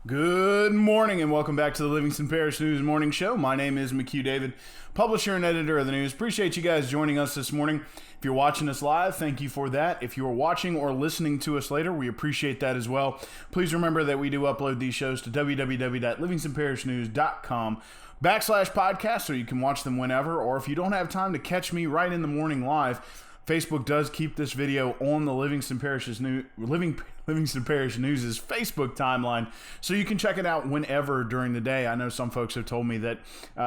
Good morning and welcome back to the Livingston Parish News Morning Show. My name is McHugh David, publisher and editor of the news. Appreciate you guys joining us this morning. If you're watching us live, thank you for that. If you are watching or listening to us later, we appreciate that as well. Please remember that we do upload these shows to www.livingstonparishnews.com/podcast so you can watch them whenever, or if you don't have time to catch me right in the morning live, Facebook does keep this video on the Livingston Parish News' Facebook timeline, so you can check it out whenever during the day. I know some folks have told me that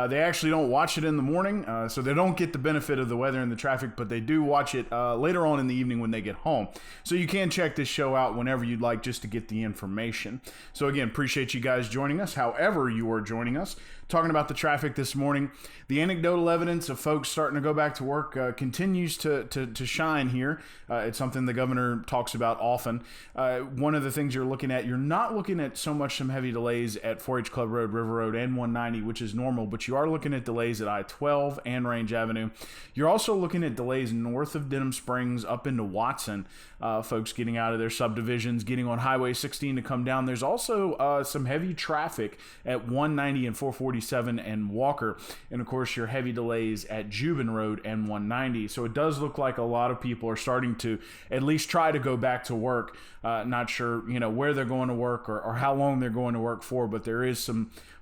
they actually don't watch it in the morning, so they don't get the benefit of the weather and the traffic, but they do watch it later on in the evening when they get home. So you can check this show out whenever you'd like just to get the information. So again, appreciate you guys joining us, however you are joining us. Talking about the traffic this morning, the anecdotal evidence of folks starting to go back to work continues to shine here. It's something the governor talks about often. One of the things you're looking at, you're not looking at so much some heavy delays at 4-H Club Road, River Road, and 190, which is normal, but you are looking at delays at I-12 and Range Avenue. You're also looking at delays north of Denham Springs up into Watson, folks getting out of their subdivisions, getting on Highway 16 to come down. There's also some heavy traffic at 190 and 447 and Walker, and of course your heavy delays at Jubin Road and 190. So it does look like a lot of people are starting to at least try to go back to work. Not sure, where they're going to work or how long they're going to work for, but there is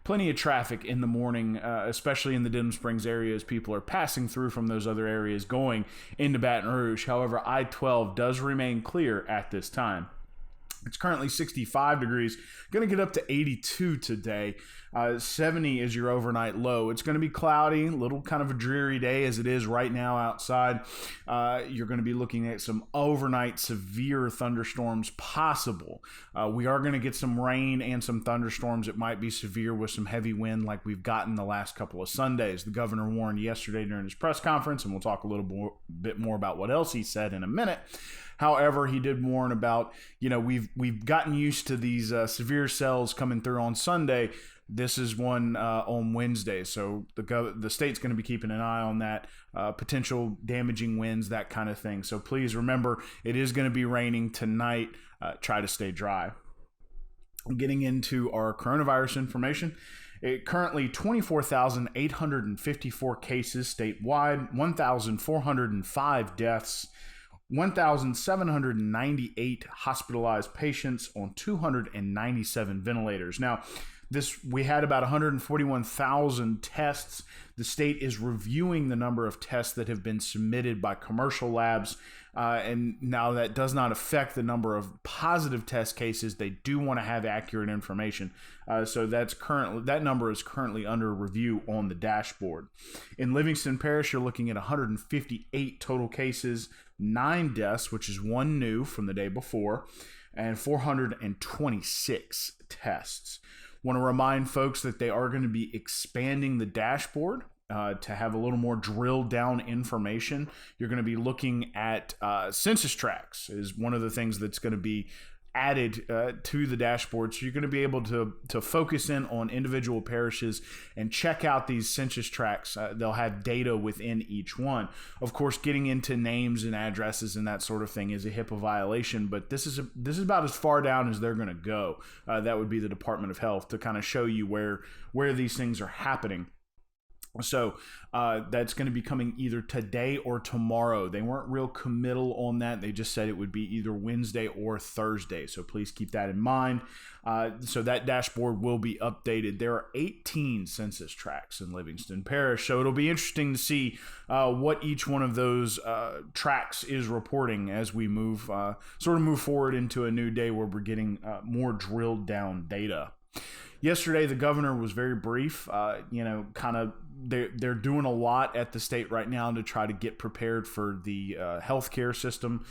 plenty of traffic in the morning, especially in the Denham Springs area as people are passing through from those other areas going into Baton Rouge. However, I-12 does remain clear at this time. It's currently 65 degrees, going to get up to 82 today. 70 is your overnight low. It's going to be cloudy, a little kind of a dreary day as it is right now outside. You're going to be looking at some overnight severe thunderstorms possible. We are going to get some rain and some thunderstorms. It might be severe with some heavy wind like we've gotten the last couple of Sundays. The governor warned yesterday during his press conference, and we'll talk a little bit more about what else he said in a minute. However, he did warn about, we've gotten used to these severe cells coming through on Sunday. This is one on Wednesday, so the state's going to be keeping an eye on that, potential damaging winds, that kind of thing. So please remember, it is going to be raining tonight. Try to stay dry. Getting into our coronavirus information. Currently 24,854 cases statewide, 1,405 deaths, 1,798 hospitalized patients on 297 ventilators. Now, we had about 141,000 tests. The state is reviewing the number of tests that have been submitted by commercial labs, and now that does not affect the number of positive test cases. They do want to have accurate information, so that number is currently under review on the dashboard. In Livingston Parish, you're looking at 158 total cases, 9 deaths, which is 1 new from the day before, and 426 tests. Want to remind folks that they are going to be expanding the dashboard to have a little more drilled down information. You're going to be looking at census tracts is one of the things that's going to be added to the dashboard. So you're going to be able to focus in on individual parishes and check out these census tracts. They'll have data within each one. Of course, getting into names and addresses and that sort of thing is a HIPAA violation, but this is about as far down as they're going to go. That would be the Department of Health to kind of show you where these things are happening. So that's going to be coming either today or tomorrow. They weren't real committal on that. They just said it would be either Wednesday or Thursday. So please keep that in mind. So that dashboard will be updated. There are 18 census tracts in Livingston Parish. So it'll be interesting to see what each one of those tracts is reporting as we move forward into a new day where we're getting more drilled down data. Yesterday, the governor was very brief, they're doing a lot at the state right now to try to get prepared for the healthcare system,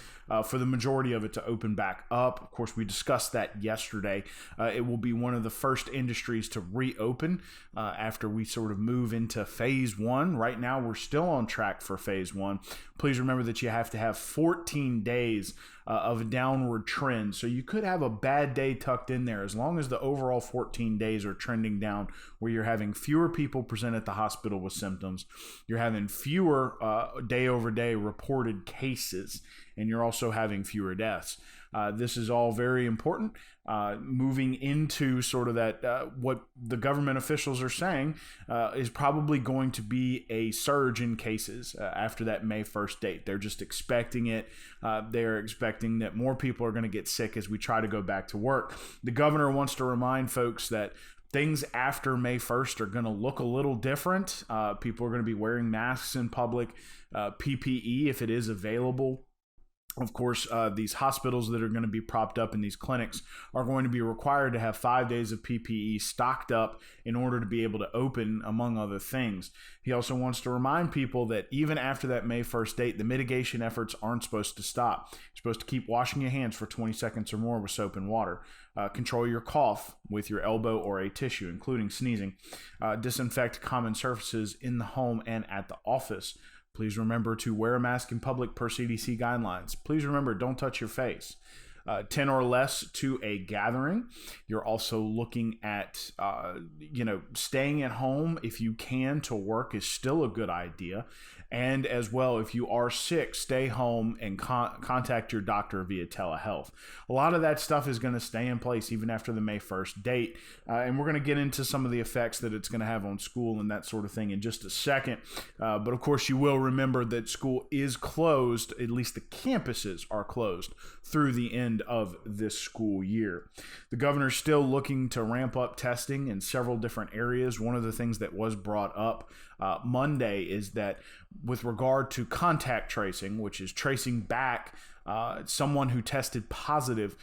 for the majority of it to open back up. Of course, we discussed that yesterday. It will be one of the first industries to reopen after we sort of move into phase one. Right now, we're still on track for phase one. Please remember that you have to have 14 days of a downward trend. So you could have a bad day tucked in there as long as the overall 14 days are trending down, where you're having fewer people present at the hospital with symptoms, you're having fewer day over day reported cases, and you're also having fewer deaths. This is all very important. Moving into sort of that, what the government officials are saying is probably going to be a surge in cases after that May 1st date. They're just expecting it. They're expecting that more people are going to get sick as we try to go back to work. The governor wants to remind folks that things after May 1st are going to look a little different. People are going to be wearing masks in public, PPE if it is available. Of course, these hospitals that are going to be propped up in these clinics are going to be required to have 5 days of PPE stocked up in order to be able to open, among other things. He also wants to remind people that even after that May 1st date, the mitigation efforts aren't supposed to stop. You're supposed to keep washing your hands for 20 seconds or more with soap and water. Control your cough with your elbow or a tissue, including sneezing. Disinfect common surfaces in the home and at the office. Please remember to wear a mask in public per CDC guidelines. Please remember, don't touch your face. 10 or less to a gathering. You're also looking at, staying at home if you can to work is still a good idea. And as well, if you are sick, stay home and contact your doctor via telehealth. A lot of that stuff is going to stay in place even after the May 1st date. And we're going to get into some of the effects that it's going to have on school and that sort of thing in just a second. But of course, you will remember that school is closed, at least the campuses are closed through the end of this school year. The governor's still looking to ramp up testing in several different areas. One of the things that was brought up Monday is that with regard to contact tracing, which is tracing back someone who tested positive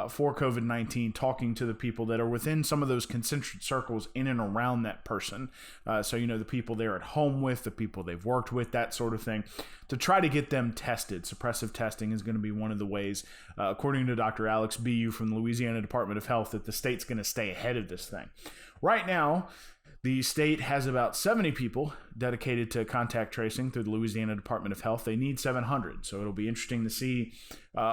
for COVID-19, talking to the people that are within some of those concentric circles in and around that person. So, the people they're at home with, the people they've worked with, that sort of thing, to try to get them tested. Suppressive testing is going to be one of the ways, according to Dr. Alex Bu from the Louisiana Department of Health, that the state's going to stay ahead of this thing. Right now, the state has about 70 people dedicated to contact tracing through the Louisiana Department of Health. They need 700. So it'll be interesting to see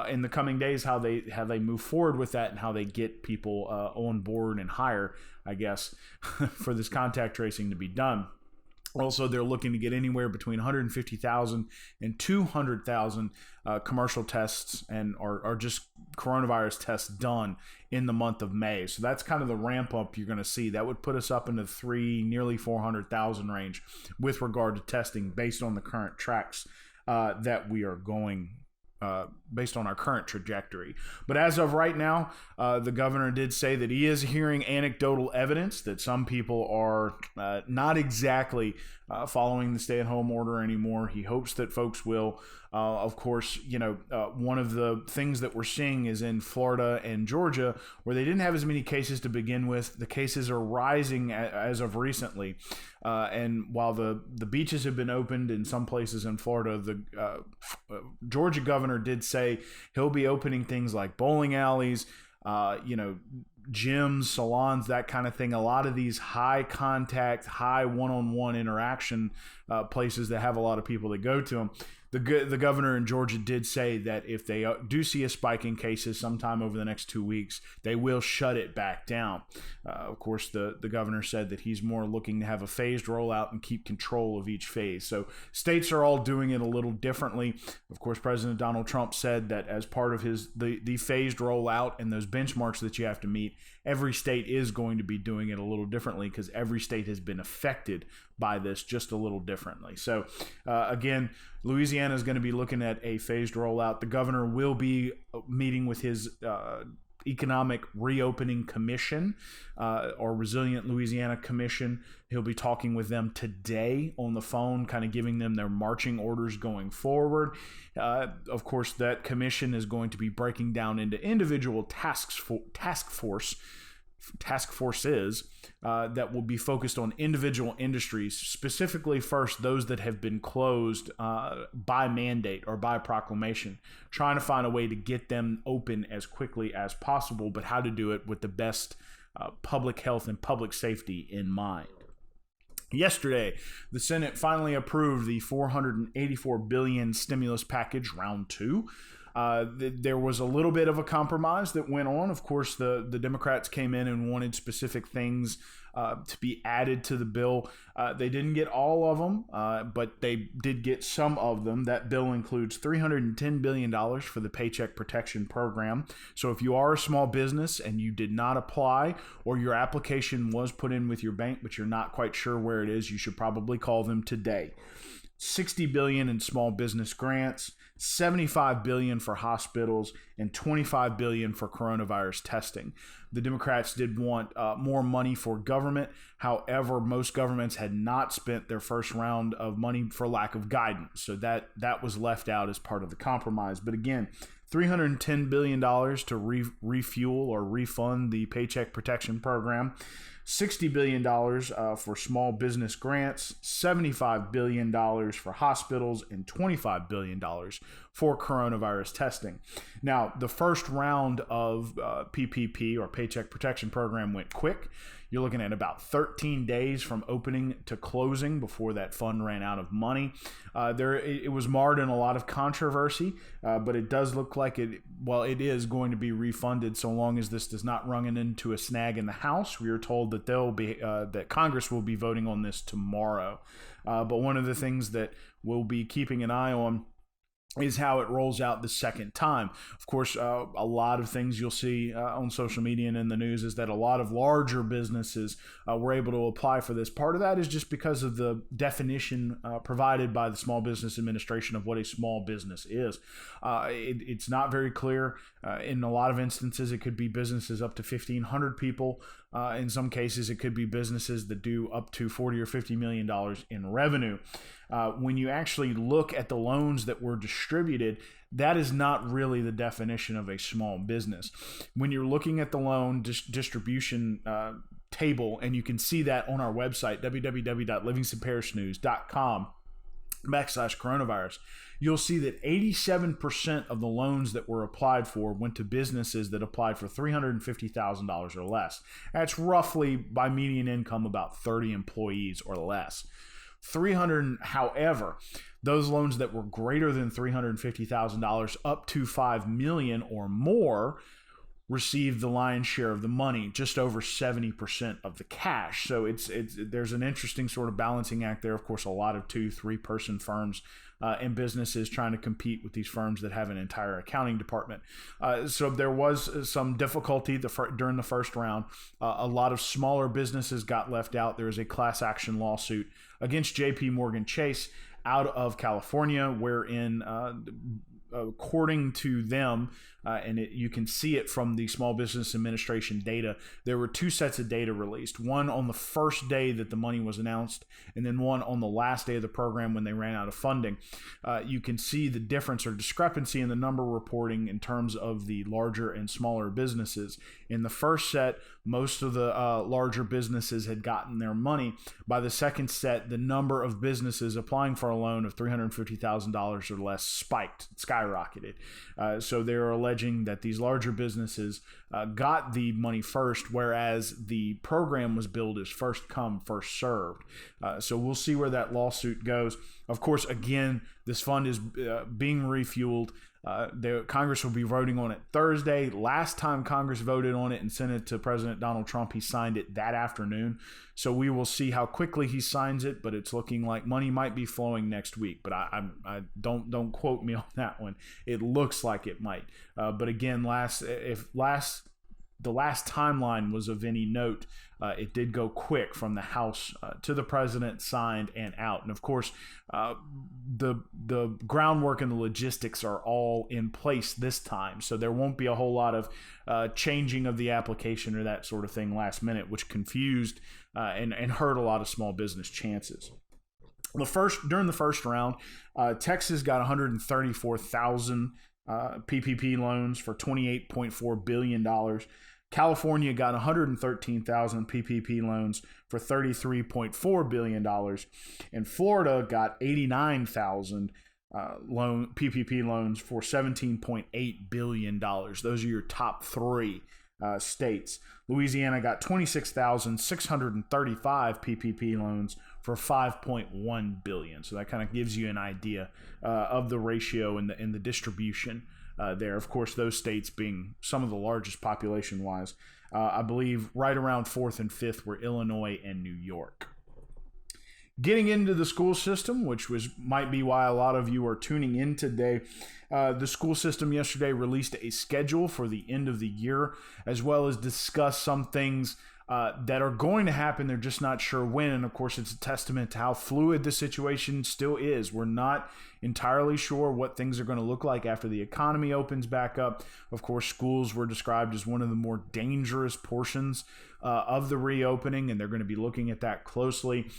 in the coming days how they move forward with that and how they get people on board and hire, I guess, for this contact tracing to be done. Also, they're looking to get anywhere between 150,000 and 200,000 commercial tests and are just coronavirus tests done in the month of May. So that's kind of the ramp up you're going to see. That would put us up into nearly 400,000 range with regard to testing based on the current tracks that we are going based on our current trajectory. But as of right now, the governor did say that he is hearing anecdotal evidence that some people are not exactly following the stay-at-home order anymore. He hopes that folks will. Of course, one of the things that we're seeing is in Florida and Georgia, where they didn't have as many cases to begin with. The cases are rising as of recently. And while the beaches have been opened in some places in Florida, the Georgia governor did say he'll be opening things like bowling alleys, gyms, salons, that kind of thing. A lot of these high contact, high one-on-one interaction places that have a lot of people that go to them. The governor in Georgia did say that if they do see a spike in cases sometime over the next 2 weeks, they will shut it back down. Of course, the governor said that he's more looking to have a phased rollout and keep control of each phase. So states are all doing it a little differently. Of course, President Donald Trump said that as part of the phased rollout and those benchmarks that you have to meet, every state is going to be doing it a little differently because every state has been affected by this just a little differently. So again, Louisiana is going to be looking at a phased rollout. The governor will be meeting with his Economic Reopening Commission or Resilient Louisiana Commission. He'll be talking with them today on the phone, kind of giving them their marching orders going forward. Of course, that commission is going to be breaking down into individual task forces that will be focused on individual industries, specifically first those that have been closed by mandate or by proclamation, trying to find a way to get them open as quickly as possible, but how to do it with the best public health and public safety in mind. Yesterday, the Senate finally approved the $484 billion stimulus package, round 2. There was a little bit of a compromise that went on. Of course, the Democrats came in and wanted specific things to be added to the bill. They didn't get all of them, but they did get some of them. That bill includes $310 billion for the Paycheck Protection Program. So if you are a small business and you did not apply, or your application was put in with your bank, but you're not quite sure where it is, you should probably call them today. $60 billion in small business grants, $75 billion for hospitals, and $25 billion for coronavirus testing. The Democrats did want more money for government. However, most governments had not spent their first round of money for lack of guidance. So that was left out as part of the compromise. But again, $310 billion to refuel or refund the Paycheck Protection Program, $60 billion for small business grants, $75 billion for hospitals, and $25 billion for coronavirus testing. Now, the first round of PPP or Paycheck Protection Program went quick. You're looking at about 13 days from opening to closing before that fund ran out of money. It was marred in a lot of controversy, but it does look like it is going to be refunded so long as this does not run into a snag in the House. We are told that that Congress will be voting on this tomorrow. But one of the things that we'll be keeping an eye on is how it rolls out the second time. Of course, a lot of things you'll see on social media and in the news is that a lot of larger businesses were able to apply for this. Part of that is just because of the definition provided by the Small Business Administration of what a small business is. It's not very clear. In a lot of instances, it could be businesses up to 1,500 people. In some cases, it could be businesses that do up to $40 or $50 million in revenue. When you actually look at the loans that were distributed, that is not really the definition of a small business. When you're looking at the loan distribution table, and you can see that on our website, www.livingstonparishnews.com/coronavirus, you'll see that 87% of the loans that were applied for went to businesses that applied for $350,000 or less. That's roughly, by median income, about 30 employees or less. However, those loans that were greater than $350,000 up to $5 million or more received the lion's share of the money, just over 70% of the cash. So there's an interesting sort of balancing act there. Of course, a lot of 2-3 person firms and businesses trying to compete with these firms that have an entire accounting department. So there was some difficulty during the first round. A lot of smaller businesses got left out. There is a class action lawsuit against J.P. Morgan Chase out of California, wherein according to them, you can see it from the Small Business Administration data, there were 2 sets of data released, one on the first day that the money was announced, and then one on the last day of the program when they ran out of funding. You can see the difference or discrepancy in the number reporting in terms of the larger and smaller businesses. In the first set, most of the larger businesses had gotten their money. By the second set, the number of businesses applying for a loan of $350,000 or less skyrocketed. So they're alleging that these larger businesses got the money first, whereas the program was billed as first come, first served. So we'll see where that lawsuit goes. Of course, again, this fund is being refueled. Congress will be voting on it Thursday. Last time Congress voted on it and sent it to President Donald Trump, he signed it that afternoon. So we will see how quickly he signs it, but it's looking like money might be flowing next week. But I don't quote me on that one. It looks like it might. But again, the last timeline was of any note, it did go quick from the House to the president, signed and out. And of course, the groundwork and the logistics are all in place this time. So there won't be a whole lot of changing of the application or that sort of thing last minute, which confused and hurt a lot of small business chances. During the first round, Texas got 134,000 PPP loans for $28.4 billion. California got 113,000 PPP loans for $33.4 billion. And Florida got 89,000 PPP loans for $17.8 billion. Those are your top 3 states. Louisiana got 26,635 PPP loans for $5.1 billion. So that kind of gives you an idea of the ratio and the distribution there. Of course, those states being some of the largest population-wise. I believe right around 4th and 5th were Illinois and New York. Getting into the school system, which might be why a lot of you are tuning in today. The school system yesterday released a schedule for the end of the year, as well as discuss some things that are going to happen. They're just not sure when. And of course, it's a testament to how fluid the situation still is. We're not entirely sure what things are going to look like after the economy opens back up. Of course, schools were described as one of the more dangerous portions of the reopening, and they're going to be looking at that closely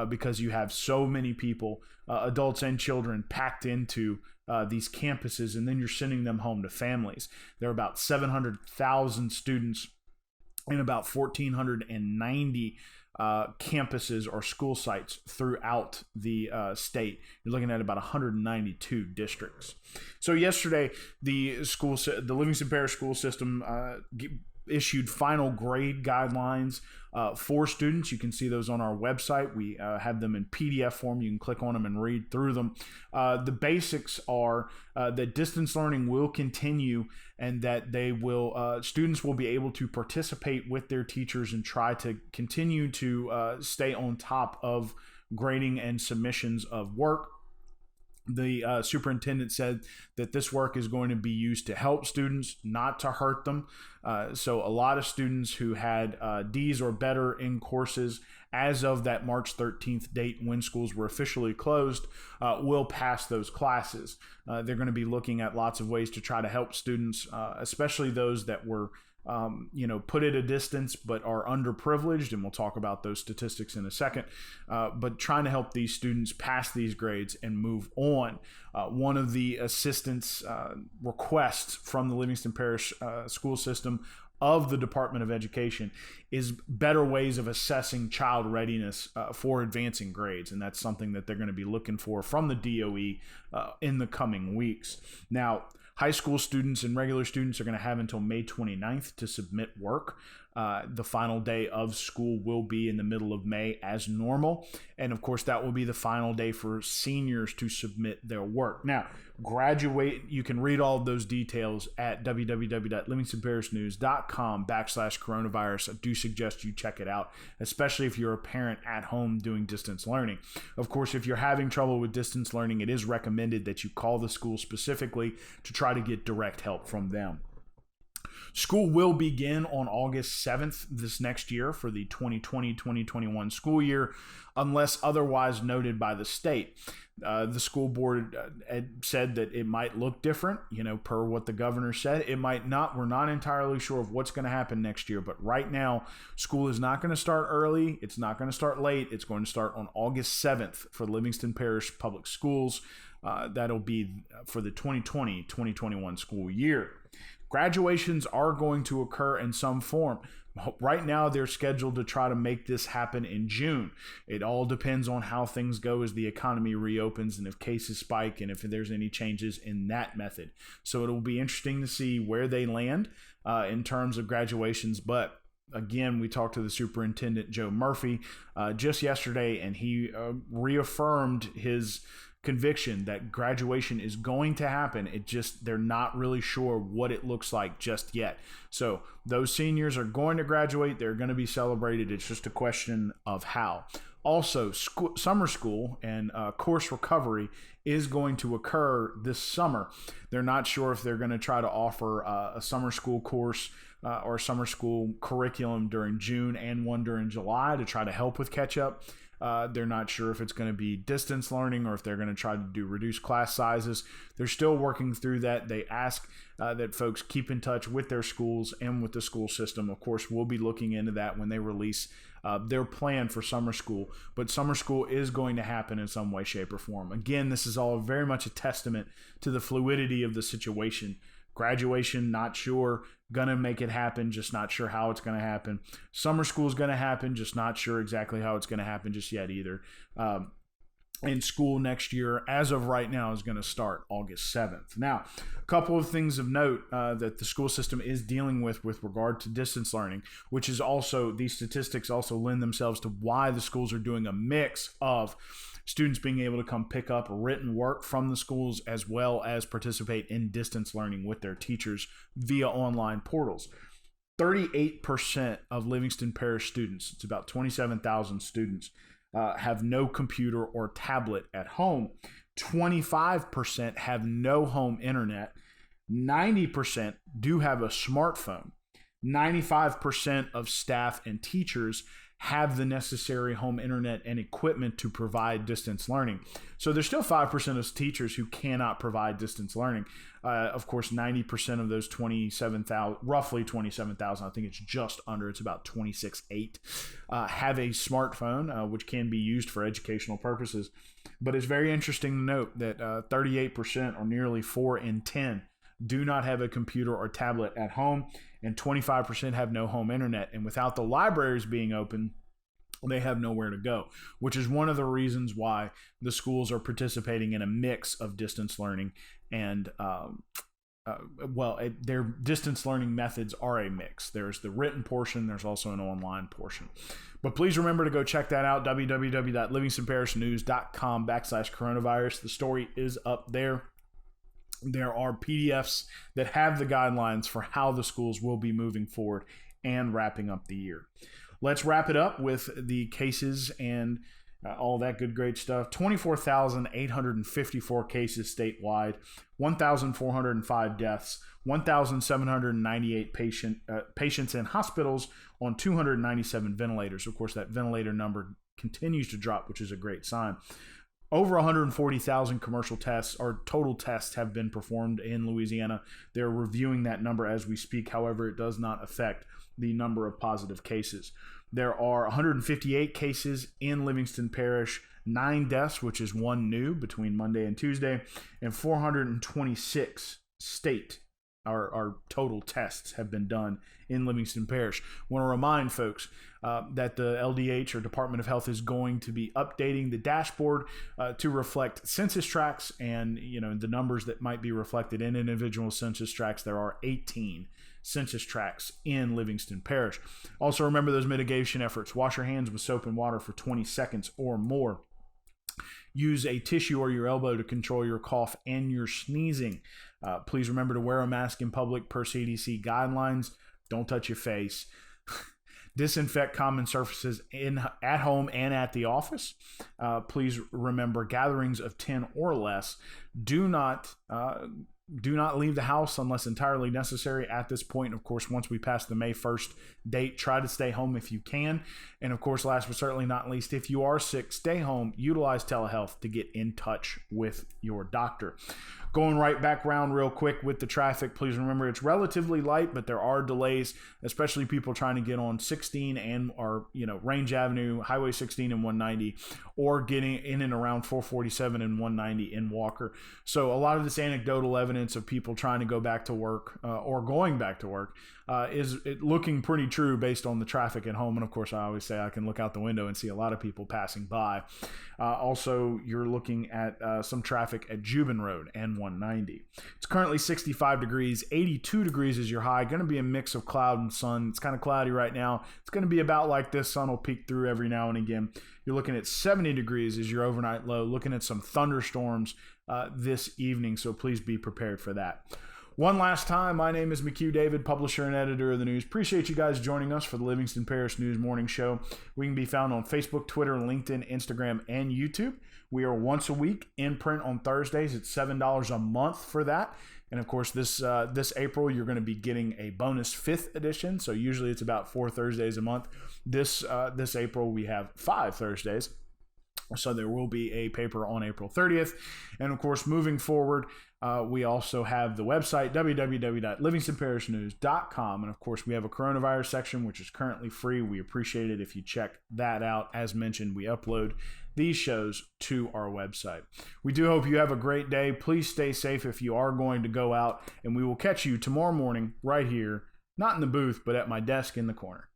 because you have so many people, adults and children, packed into these campuses, and then you're sending them home to families. There are about 700,000 students in about 1,490 campuses or school sites throughout the state. You're looking at about 192 districts. So yesterday, the Livingston Parish school system issued final grade guidelines for students. You can see those on our website. We have them in PDF form. You can click on them and read through them. The basics are that distance learning will continue, and that students will be able to participate with their teachers and try to continue to stay on top of grading and submissions of work. The superintendent said that this work is going to be used to help students, not to hurt them. So a lot of students who had D's or better in courses as of that March 13th date when schools were officially closed will pass those classes. They're going to be looking at lots of ways to try to help students, especially those that were put at a distance but are underprivileged, and we'll talk about those statistics in a second, but trying to help these students pass these grades and move on. One of the assistance requests from the Livingston Parish school system of the Department of Education is better ways of assessing child readiness for advancing grades, and that's something that they're going to be looking for from the DOE in the coming weeks. Now, high school students and regular students are going to have until May 29th to submit work. The final day of school will be in the middle of May as normal. And of course, that will be the final day for seniors to submit their work. Now, you can read all of those details at www.livingstonparishnews.com/coronavirus. I do suggest you check it out, especially if you're a parent at home doing distance learning. Of course, if you're having trouble with distance learning, it is recommended that you call the school specifically to try to get direct help from them. School will begin on August 7th this next year for the 2020-2021 school year, unless otherwise noted by the state. The school board had said that it might look different, per what the governor said. It might not. We're not entirely sure of what's going to happen next year, but right now, school is not going to start early. It's not going to start late. It's going to start on August 7th for Livingston Parish Public Schools. That'll be for the 2020-2021 school year. Graduations are going to occur in some form. Right now, they're scheduled to try to make this happen in June. It all depends on how things go as the economy reopens and if cases spike and if there's any changes in that method. So it'll be interesting to see where they land in terms of graduations. But again, we talked to the superintendent, Joe Murphy, just yesterday, and he reaffirmed his conviction that graduation is going to happen. They're not really sure what it looks like just yet. So those seniors are going to graduate. They're going to be celebrated. It's just a question of how. Also, summer school and course recovery is going to occur this summer. They're not sure if they're going to try to offer a summer school course or summer school curriculum during June and one during July to try to help with catch up. They're not sure if it's going to be distance learning or if they're going to try to do reduced class sizes. They're still working through that. They ask that folks keep in touch with their schools and with the school system. Of course, we'll be looking into that when they release their plan for summer school. But summer school is going to happen in some way, shape, or form. Again, this is all very much a testament to the fluidity of the situation. Graduation, not sure. Gonna make it happen, just not sure how it's gonna happen. Summer school is gonna happen, just not sure exactly how it's gonna happen just yet either. And school next year, as of right now, is going to start August 7th. Now, a couple of things of note that the school system is dealing with regard to distance learning, which is also, these statistics also lend themselves to why the schools are doing a mix of students being able to come pick up written work from the schools as well as participate in distance learning with their teachers via online portals. 38% of Livingston Parish students, it's about 27,000 students, have no computer or tablet at home. 25% have no home internet. 90% do have a smartphone. 95% of staff and teachers have the necessary home internet and equipment to provide distance learning. So there's still 5% of teachers who cannot provide distance learning. Of course, 90% of those 27,000, roughly 27,000, I think it's just under, it's about 26,800, have a smartphone, which can be used for educational purposes. But it's very interesting to note that 38%, or nearly 4 in 10, do not have a computer or tablet at home, and 25% have no home internet. And without the libraries being open, they have nowhere to go, which is one of the reasons why the schools are participating in a mix of distance learning. And, their distance learning methods are a mix. There's the written portion, there's also an online portion. But please remember to go check that out, www.livingstonparishnews.com/coronavirus. The story is up there. There are PDFs that have the guidelines for how the schools will be moving forward and wrapping up the year. Let's wrap it up with the cases and all that good, great stuff. 24,854 cases statewide, 1,405 deaths, 1,798 patients in hospitals on 297 ventilators. Of course, that ventilator number continues to drop, which is a great sign. Over 140,000 commercial tests or total tests have been performed in Louisiana. They're reviewing that number as we speak. However, it does not affect the number of positive cases. There are 158 cases in Livingston Parish, 9 deaths, which is 1 new between Monday and Tuesday, and 426 our total tests have been done in Livingston Parish. I want to remind folks that the LDH, or Department of Health, is going to be updating the dashboard to reflect census tracts and the numbers that might be reflected in individual census tracts. There are 18 census tracts in Livingston Parish. Also remember those mitigation efforts. Wash your hands with soap and water for 20 seconds or more. Use a tissue or your elbow to control your cough and your sneezing. Please remember to wear a mask in public per CDC guidelines. Don't touch your face. Disinfect common surfaces at home and at the office. Please remember gatherings of 10 or less. Do not leave the house unless entirely necessary at this point. Of course, once we pass the May 1st date, try to stay home if you can. And of course, last but certainly not least, if you are sick, stay home. Utilize telehealth to get in touch with your doctor. Going right back around real quick with the traffic, please remember it's relatively light, but there are delays, especially people trying to get on 16 or Range Avenue, Highway 16 and 190, or getting in and around 447 and 190 in Walker. So a lot of this anecdotal evidence of people trying to go back to work or going back to work is looking pretty true based on the traffic at home. And of course, I always say I can look out the window and see a lot of people passing by. Also, you're looking at some traffic at Jubin Road and 190. It's currently 65 degrees, 82 degrees is your high. Going to be a mix of cloud and sun. It's kind of cloudy right now. It's going to be about like this. Sun will peek through every now and again. You're looking at 70 degrees is your overnight low. Looking at some thunderstorms this evening, so please be prepared for that. One last time, my name is McHugh David, publisher and editor of the news. Appreciate you guys joining us for the Livingston Parish News Morning Show. We can be found on Facebook, Twitter, LinkedIn, Instagram, and YouTube. We are once a week in print on Thursdays. It's $7 a month for that. And of course, this April, you're going to be getting a bonus 5th edition. So usually it's about 4 Thursdays a month. This April, we have 5 Thursdays. So there will be a paper on April 30th. And of course, moving forward, we also have the website, www.livingstonparishnews.com. And of course, we have a coronavirus section, which is currently free. We appreciate it if you check that out. As mentioned, we upload these shows to our website. We do hope you have a great day. Please stay safe if you are going to go out, and we will catch you tomorrow morning right here, not in the booth, but at my desk in the corner.